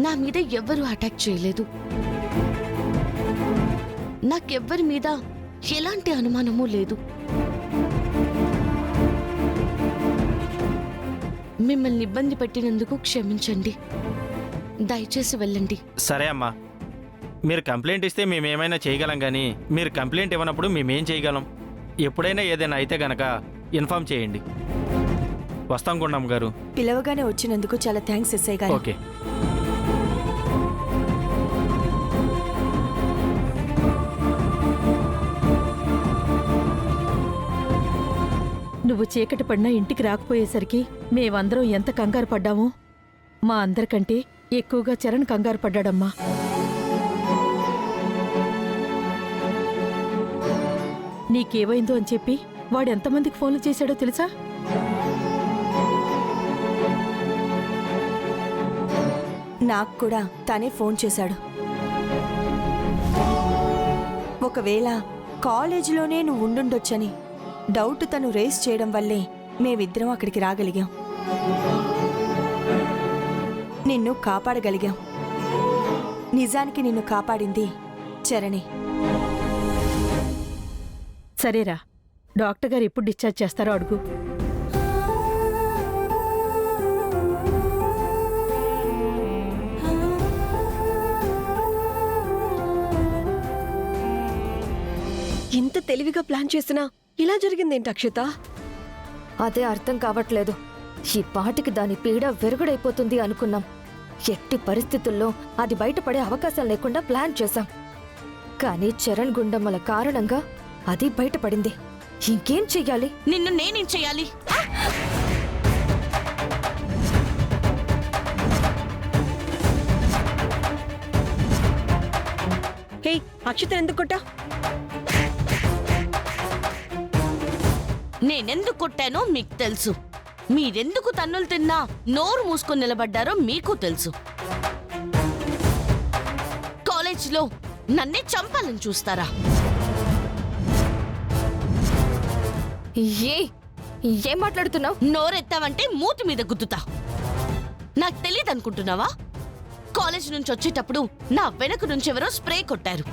నా మీద ఎవ్వరూ అటాక్ చేయలేదు. నాకెవ్వరి మీద ఎలాంటి అనుమానమూ లేదు. మిమ్మల్ని ఇబ్బంది పెట్టినందుకు క్షమించండి. దయచేసి వెళ్ళండి. సరే అమ్మా, మీరు కంప్లైంట్ ఇస్తే మేమేమైనా చేయగలం, కానీ మీరు కంప్లైంట్ ఇవ్వనప్పుడు మేమేం చేయగలం? ఎప్పుడైనా ఏదైనా అయితే గనక ఇన్ఫార్మ్ చేయండి. వస్తాం గుండమ్మ గారు. పిలవగానే వచ్చినందుకు చాలా థ్యాంక్స్ ఎస్ఐ గారు. ఓకే. నువ్వు చీకటి పడినా ఇంటికి రాకపోయేసరికి మేమందరం ఎంత కంగారు పడ్డామో, మా అందరికంటే ఎక్కువగా చరణ్ కంగారు పడ్డాడమ్మా. నీకేమైందో అని చెప్పి వాడెంతమందికి ఫోన్లు చేశాడో తెలుసా? నాకు కూడా తనే ఫోన్ చేశాడు. ఒకవేళ కాలేజీలోనే నువ్వు ఉండుండొచ్చని డౌట్ తను రేస్ చేయడం వల్లే మేమిద్దరం అక్కడికి రాగలిగాం. నిన్ను కాపాడగలిగాం. నిజానికి నిన్ను కాపాడింది చరణే. సరేరా, డాక్టర్ గారు ఎప్పుడు డిశ్చార్జ్ చేస్తారో అడుగు. ఇంత తెలివిగా ప్లాన్ చేసినా ఇలా జరిగిందేంటి అక్షత? అదే అర్థం కావట్లేదు. ఈ పాటికి దాని పీడ విరుగుడైపోతుంది అనుకున్నాం. ఎట్టి పరిస్థితుల్లో అది బయటపడే అవకాశం లేకుండా ప్లాన్ చేశాం. కానీ చరణ్ గుండమ్మల కారణంగా అది బయటపడింది. ఇంకేం చెయ్యాలి? నిన్ను నేనేం చెయ్యాలి? హే, అక్షత ఎందుకు కొట్టా? నేనెందుకు కొట్టానో మీకు తెలుసు. మీరెందుకు తన్నులు తిన్నా నోరు మూసుకొని నిలబడ్డారో మీకు తెలుసు. కాలేజీలో నన్నే చంపాలని చూస్తారా? ఏం మాట్లాడుతున్నావు? నోరెత్తావంటే మూతి మీద గుద్దుతా. నాకు తెలియదు అనుకుంటున్నావా? కాలేజ్ నుంచి వచ్చేటప్పుడు నా వెనక నుంచి ఎవరో స్ప్రే కొట్టారు.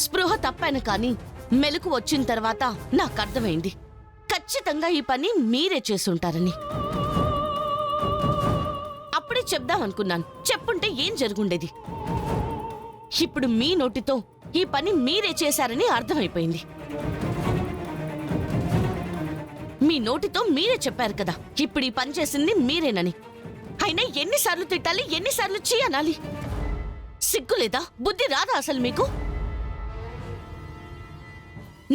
స్పృహ తప్పాను, కానీ మెలకు వచ్చిన తర్వాత నాకు అర్థమైంది ఖచ్చితంగా ఈ పని మీరే చేసుంటారని. అప్పుడే చెప్దామనుకున్నాను. చెప్పుంటే ఏం జరుగుండేది. ఇప్పుడు మీ నోటితో ఈ పని మీరే చేశారని అర్థమైపోయింది. మీ నోటితో మీరే చెప్పారు కదా ఇప్పుడు ఈ పని చేసింది మీరేనని. అయినా ఎన్నిసార్లు తిట్టాలి, ఎన్నిసార్లు చీ అనాలి? సిగ్గులేదా? బుద్ధి రాదా అసలు మీకు?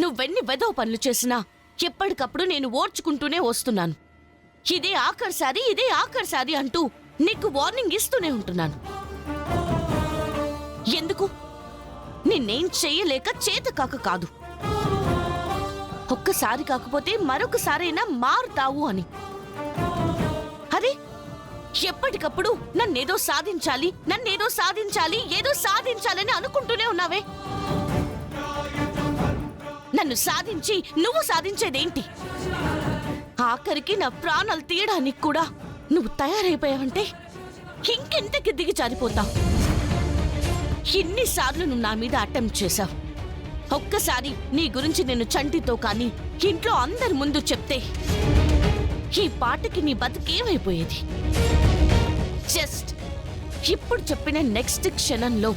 నువ్వెన్ని వెధవ పనులు చేసినా ఎప్పటికప్పుడు నేను ఓర్చుకుంటూనే వస్తున్నాను. ఇదే ఆఖరిసారి అంటూ నీకు వార్నింగ్ ఇస్తూనే ఉంటున్నాను. ఎందుకు? నిన్నేం చెయ్యలేక చేత కాక కాదు, ఒక్కసారి కాకపోతే మరొకసారైనా మారుతావు అని. అదే ఎప్పటికప్పుడు నన్నేదో సాధించాలి ఏదో సాధించాలని అనుకుంటూనే ఉన్నావే. నన్ను సాధించి నువ్వు సాధించేదేంటి? ఆఖరికి నా ప్రాణాలు తీయడానికి కూడా నువ్వు తయారైపోయావంటే ఇంకెంతకి దిగిజారిపోతావు. ఎన్నిసార్లు నువ్వు నా మీద అటెంప్ట్ చేశావు. ఒక్కసారి నీ గురించి నేను చంటితో కానీ ఇంట్లో అందరి ముందు చెప్తే ఈ పాటకి నీ బతుకేమైపోయేది? జస్ట్ ఇప్పుడు చెప్పిన నెక్స్ట్ క్షణంలో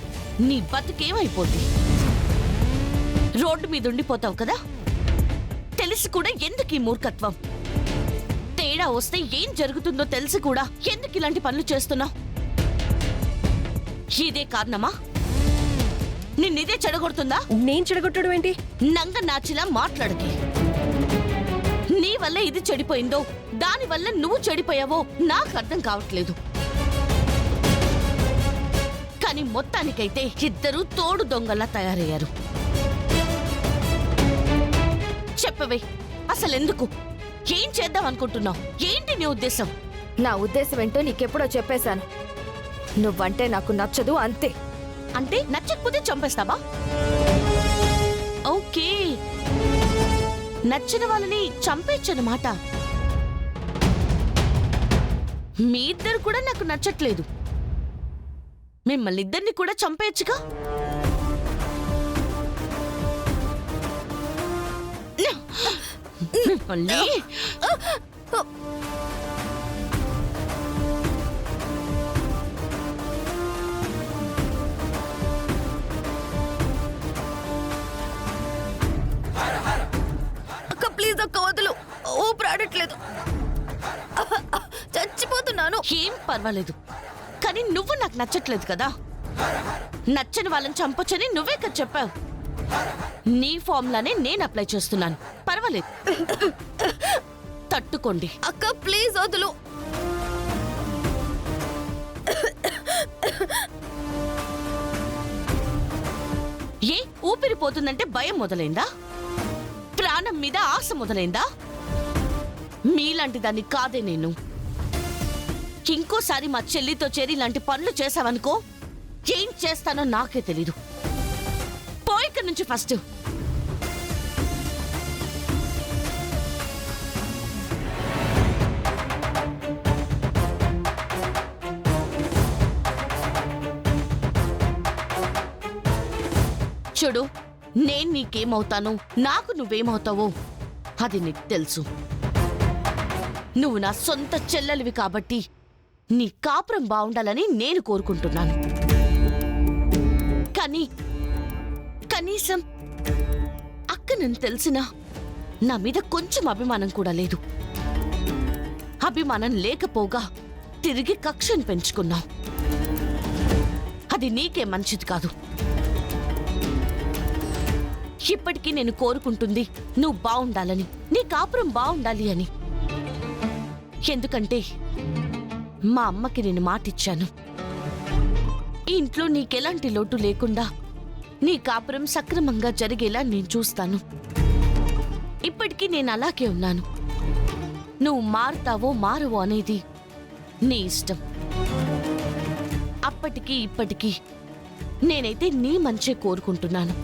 నీ బతుకేమైపోద్ది? రోడ్డు మీద ఉండిపోతావు కదా. తెలిసి కూడా ఎందుకు ఈ మూర్ఖత్వం? తేడా వస్తే ఏం జరుగుతుందో తెలిసి కూడా ఎందుకు ఇలాంటి పనులు చేస్తున్నావు? ఇదే కారణమా? నిన్నిదే చెడగొడుతుందా? నేను చెడగొట్టడం ఏంటి? నంగ నాచిలా మాట్లాడకి. నీ వల్ల ఇది చెడిపోయిందో దానివల్ల నువ్వు చెడిపోయావో నాకు అర్థం కావట్లేదు. కానీ మొత్తానికైతే ఇద్దరూ తోడు దొంగలా తయారయ్యారు. చెప్పవే, అసలెందుకు? ఏం చేద్దాం అనుకుంటున్నావు? ఏంటి నీ ఉద్దేశం? నా ఉద్దేశం ఏంటో నీకెప్పుడో చెప్పేశాను. నువ్వంటే నాకు నచ్చదు, అంతే. అంటే నచ్చకపోతే చంపేస్తావా? ఓకే, నచ్చిన వాళ్ళని చంపేచ్చనమాట. మీ ఇద్దరు కూడా నాకు నచ్చట్లేదు. మిమ్మల్ని ఇద్దరిని కూడా చంపేయచ్చుగా. మిమ్మల్ని అక్క ప్లీజ్ అక్క వదులు, ఊపిరాడట్లేదు, చచ్చిపోతున్నాను. ఏం పర్వాలేదు, కానీ నువ్వు నాకు నచ్చట్లేదు కదా. నచ్చని వాళ్ళని చంపొచ్చని నువ్వే కదా చెప్పావు. నీ ఫార్ములానే నేను అప్లై చేస్తున్నాను. పర్వాలేదు, తట్టుకోండి. అక్క ప్లీజ్ వదులు. ఏ ఊపిరిపోతుందంటే భయం మొదలైందా? ప్రాణం మీద ఆశ మొదలైందా? మీలాంటి దాన్ని కాదే నేను. ఇంకోసారి మా చెల్లితో చేరి ఇలాంటి పనులు చేశావనుకో, ఏం చేస్తానో నాకే తెలీదు. పో ఇక్కడి నుంచి ఫస్ట్. చూడు, నేను నీకేమవుతానో, నాకు నువ్వేమవుతావో అది నీకు తెలుసు. నువ్వు నా సొంత చెల్లెలివి కాబట్టి నీ కాపురం బాగుండాలని నేను కోరుకుంటున్నాను. కానీ కనీసం అక్కనని తెలిసినా నా మీద కొంచెం అభిమానం కూడా లేదు. అభిమానం లేకపోగా తిరిగి కక్షను పెంచుకున్నావు. అది నీకే మంచిది కాదు. ఇప్పటికీ నేను కోరుకుంటుంది నువ్వు బాగుండాలని, నీ కాపురం బాగుండాలి అని. ఎందుకంటే మా అమ్మకి నేను మాటిచ్చాను, ఈ ఇంట్లో నీకెలాంటి లోటు లేకుండా నీ కాపురం సక్రమంగా జరిగేలా నేను చూస్తాను. ఇప్పటికీ నేను అలాగే ఉన్నాను. నువ్వు మారుతావో మారవో అనేది నీ ఇష్టం. అప్పటికీ ఇప్పటికీ నేనైతే నీ మంచే కోరుకుంటున్నాను.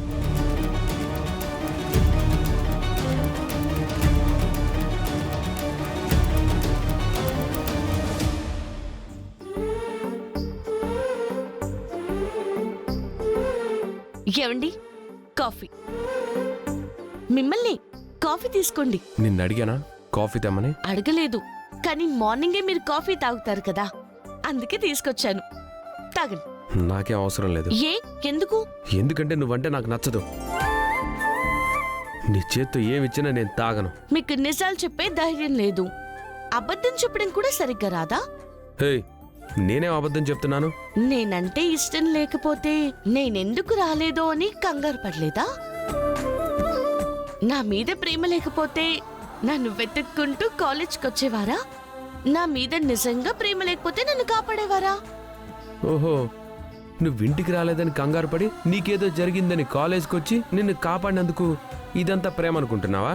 ఏవండి, కాఫీ. మిమ్మల్ని కాఫీ తీసుకోండి. నిన్ను అడిగానా కాఫీ తెమ్మని? అడగలేదు, కానీ మార్నింగే మీరు కాఫీ తాగుతారు కదా, అందుకే తీసుకొచ్చాను. తాగండి. నాకేం అవసరం లేదు. ఏ ఎందుకు? ఎందుకంటే నువ్వంటే నాకు నచ్చదు. నీ చేత్తో ఏమిచ్చినా నేను తాగను. మీకు నిజాలు చెప్పే ధైర్యం లేదు, అబద్ధం చెప్పడం కూడా సరిగ్గా రాదా? హే, నేనేం అబద్ధం చెప్తున్నాను? నేనంటే ఇష్టం లేకపోతే నేనెందుకు రాలేదో అని కంగారు పడలేదా? నా మీద ప్రేమ లేకపోతే నన్ను వెతుక్కుంటూ కాలేజ్కి వచ్చేవారా? నా మీద నిజంగా ప్రేమ లేకపోతే నన్ను కాపాడేవారా? ఓహో, నువ్వింటికి రాలేదని కంగారు పడి నీకేదో జరిగిందని కాలేజ్కి వచ్చి నిన్ను కాపాడినందుకు ఇదంతా ప్రేమ అనుకుంటున్నావా?